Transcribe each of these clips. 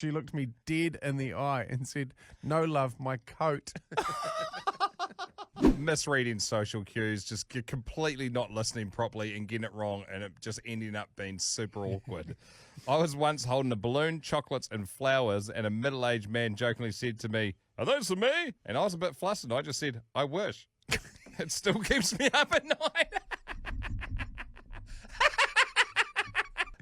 She looked me dead in the eye and said, "No, love, my coat." Misreading social cues, just completely not listening properly and getting it wrong, and it just ending up being super awkward. I was once holding a balloon, chocolates, and flowers, and a middle-aged man jokingly said to me, "Are those for me?" And I was a bit flustered. I just said, "I wish." It still keeps me up at night.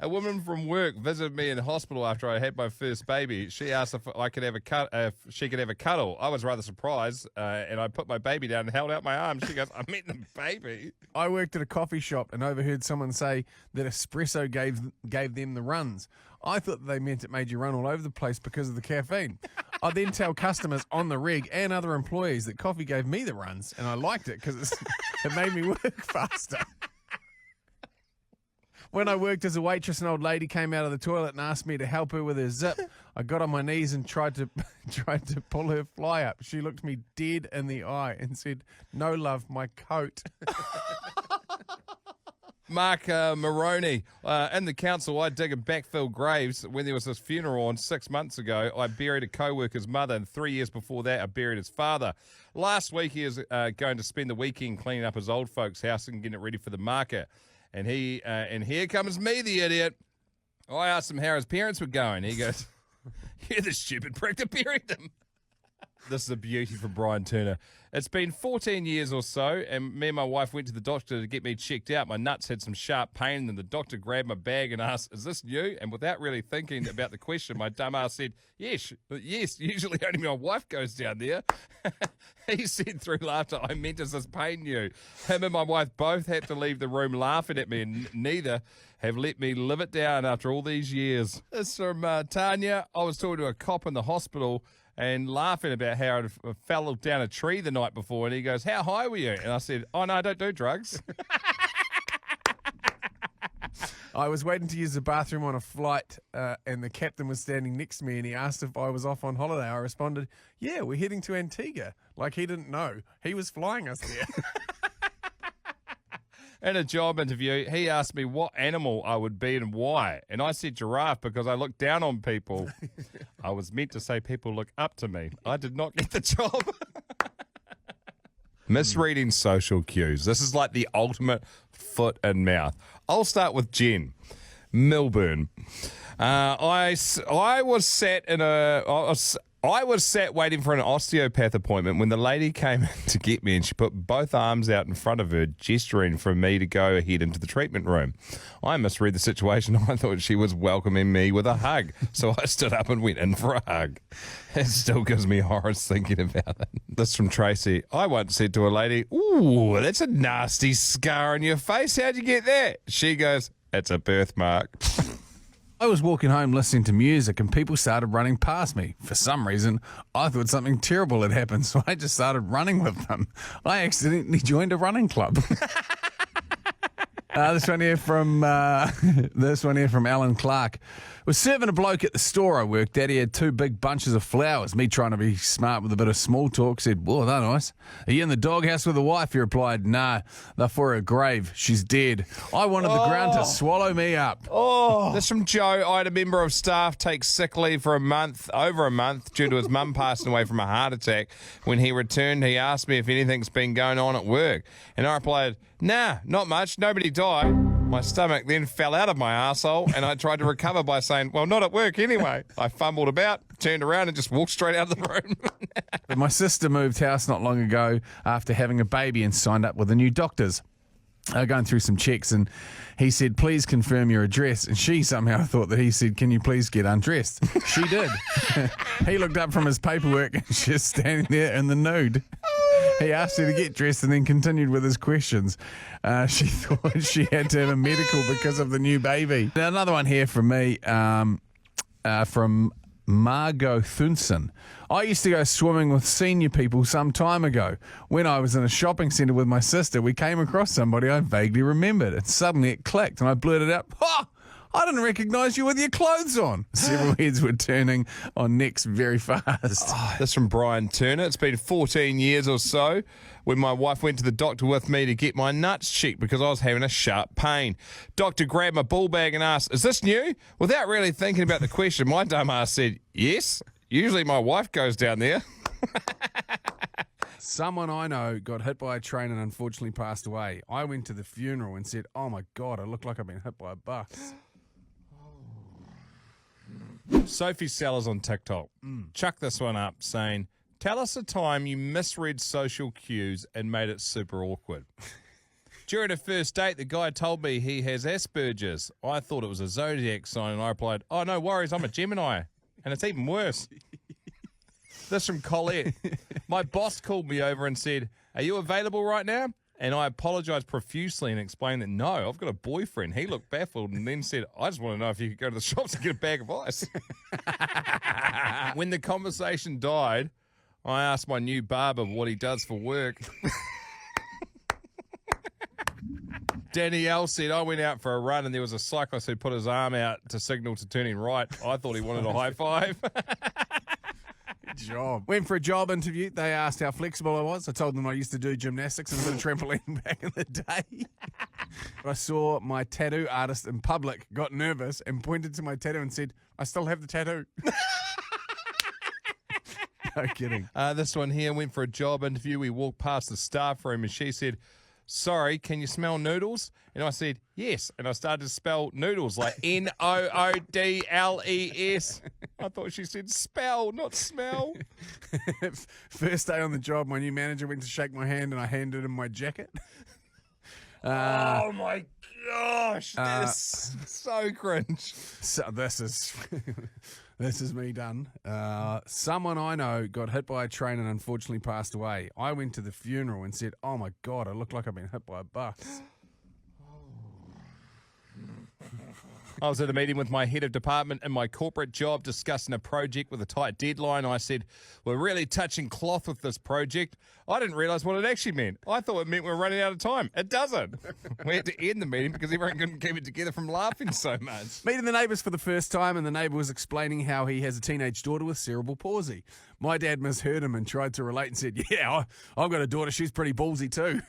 A woman from work visited me in hospital after I had my first baby. She asked if I could have if she could have a cuddle. I was rather surprised, and I put my baby down and held out my arm. She goes, "I meant the baby." I worked at a coffee shop and overheard someone say that espresso gave them the runs. I thought they meant it made you run all over the place because of the caffeine. I then tell customers on the rig and other employees that coffee gave me the runs, and I liked it because it made me work faster. When I worked as a waitress, an old lady came out of the toilet and asked me to help her with her zip. I got on my knees and tried to pull her fly up. She looked me dead in the eye and said, "No, love, my coat." Mark Maroney, in the council, I dig and backfill graves. When there was this funeral on 6 months ago, I buried a co-worker's mother, and 3 years before that, I buried his father. Last week, he was going to spend the weekend cleaning up his old folks' house and getting it ready for the market. And here comes me, the idiot. I asked him how his parents were going. He goes, "You're the stupid prick that buried them." This is a beauty from Brian Turner. It's been 14 years or so, and me and my wife went to the doctor to get me checked out. My nuts had some sharp pain, and the doctor grabbed my bag and asked, "Is this new?" And without really thinking about the question, my dumb ass said, yes, usually only my wife goes down there." He said through laughter, "I meant, is this pain new?" Him and my wife both had to leave the room laughing at me, and neither have let me live it down after all these years. This is from Tanya. I was talking to a cop in the hospital and laughing about how I fell down a tree the night before, and he goes, "How high were you?" And I said, "Oh, no, I don't do drugs." I was waiting to use the bathroom on a flight, and the captain was standing next to me, and he asked if I was off on holiday. I responded, "Yeah, we're heading to Antigua." Like he didn't know. He was flying us there. In a job interview, he asked me what animal I would be and why. And I said giraffe because I look down on people. I was meant to say people look up to me. I did not get the job. Misreading social cues. This is like the ultimate foot and mouth. I'll start with Jen. Melbourne. I was sat waiting for an osteopath appointment when the lady came in to get me, and she put both arms out in front of her, gesturing for me to go ahead into the treatment room. I misread the situation. I thought she was welcoming me with a hug, so I stood up and went in for a hug. It still gives me horrors thinking about it. This from Tracy. I once said to a lady, "Ooh, that's a nasty scar on your face. How'd you get that?" She goes, "It's a birthmark." I was walking home listening to music and people started running past me. For some reason, I thought something terrible had happened, so I just started running with them. I accidentally joined a running club. This one here from Alan Clark. Was serving a bloke at the store I worked at. He had 2 big bunches of flowers. Me trying to be smart with a bit of small talk said, "Whoa, they're nice. Are you in the doghouse with the wife?" He replied, "Nah, they're for her grave. She's dead." I wanted the ground to swallow me up. This from Joe. I had a member of staff take sick leave for over a month, due to his mum passing away from a heart attack. When he returned, he asked me if anything's been going on at work. And I replied, "Nah, not much. Nobody died." My stomach then fell out of my arsehole, and I tried to recover by saying, "Well, not at work anyway." I fumbled about, turned around, and just walked straight out of the room. But my sister moved house not long ago after having a baby and signed up with the new doctors. Going through some checks, and he said, "Please confirm your address." And she somehow thought that he said, "Can you please get undressed?" She did. He looked up from his paperwork and she's standing there in the nude. He asked her to get dressed and then continued with his questions. She thought she had to have a medical because of the new baby. Now, another one here from me, from Margot Thunson. I used to go swimming with senior people some time ago. When I was in a shopping centre with my sister, we came across somebody I vaguely remembered, and suddenly it clicked, and I blurted out, "Oh, I didn't recognise you with your clothes on. Several heads were turning on necks very fast. This from Brian Turner. It's been 14 years or so when my wife went to the doctor with me to get my nuts checked because I was having a sharp pain. Doctor grabbed my ball bag and asked, "Is this new?" Without really thinking about the question, my dumb ass said, "Yes. Usually my wife goes down there." Someone I know got hit by a train and unfortunately passed away. I went to the funeral and said, "Oh my God, I look like I've been hit by a bus." Sophie Sellers on TikTok. Chuck this one up saying, "Tell us a time you misread social cues and made it super awkward." During a first date, the guy told me he has Asperger's. I thought it was a zodiac sign and I replied, "Oh, no worries, I'm a Gemini." And it's even worse. This from Colette. My boss called me over and said, "Are you available right now?" And I apologised profusely and explained that no, I've got a boyfriend. He looked baffled and then said, "I just want to know if you could go to the shops and get a bag of ice." When the conversation died, I asked my new barber what he does for work. Danielle said, "I went out for a run and there was a cyclist who put his arm out to signal to turning right. I thought he wanted a high five." Job. Went for a job interview. They asked how flexible I was. I told them I used to do gymnastics and a bit of trampoline back in the day. I saw my tattoo artist in public, got nervous and pointed to my tattoo and said, "I still have the tattoo." No kidding. This one here, went for a job interview. We walked past the staff room and she said, "Sorry, can you smell noodles?" And I said, "Yes." And I started to spell noodles like Noodles. I thought she said spell, not smell. First day on the job, my new manager went to shake my hand and I handed him my jacket. Oh my gosh, that is so cringe. So this is this is me done. Someone I know got hit by a train and unfortunately passed away. I went to the funeral and said, "Oh my God, I look like I've been hit by a bus." I was at a meeting with my head of department in my corporate job discussing a project with a tight deadline. I said, "We're really touching cloth with this project." I didn't realise what it actually meant. I thought it meant we're running out of time. It doesn't. We had to end the meeting because everyone couldn't keep it together from laughing so much. Meeting the neighbours for the first time, and the neighbour was explaining how he has a teenage daughter with cerebral palsy. My dad misheard him and tried to relate and said, "Yeah, I've got a daughter. She's pretty ballsy too."